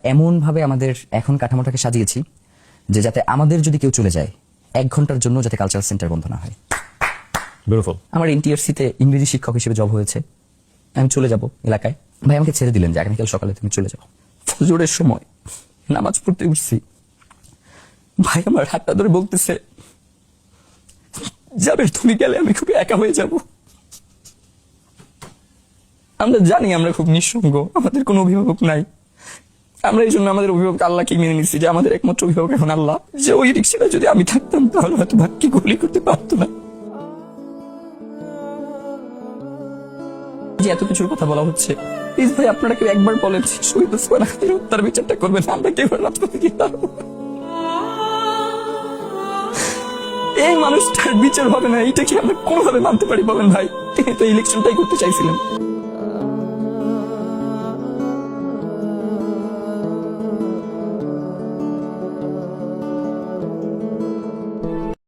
এমন ভাবে আমাদের এখন কাঠামোটাকে সাজিয়েছি যে যাতে আমাদের যদি কেউ চলে যায় 1 ঘন্টার জন্য যাতে কালচারাল সেন্টার বন্ধ না হয়। বিউটিফুল। আমার NTRC তে ইংরেজি শিক্ষক হিসেবে জব হয়েছে, আমি চলে যাব এলাকায়। ভাই আমাকে ছেড়ে দিলেন যে আগামীকাল সকালে তুমি চলে যাও। ফজরের সময় নামাজ পড়তে উঠছি, ভাই আমার হাতটা ধরে বলতেছে, যাবে তুমি গেলে আমি খুব একা হয়ে যাব। আমরা জানি আমরা খুব নিঃসঙ্গ, আমাদের কোনো অভিভাবক নাই। আমরা এই জন্য আমাদের অভিভাবক আল্লাহকে মেনে নিচ্ছি যে আমাদের একমাত্র অভিভাবক এখন আল্লাহ। যে ওই রিক্সাটা যদি আমি থাকতাম তাহলে হয়তো ভাগ্যে গুলি করতে পারতো না। যে এত কিছুর কথা বলা হচ্ছে, প্লিজ ভাই আপনারা কেউ একবার বলেন শহীদ ওসমান হাদির হত্যার বিচারটা করবেন, আমরা কেউ রাজপথে গিয়ে দাঁড়াবো। এই মানুষটার বিচার হবে না, এইটা কি আমরা কোনোভাবে মানতে পারি বলেন ভাই? তিনি তো ইলেকশনটাই করতে চাইছিলেন।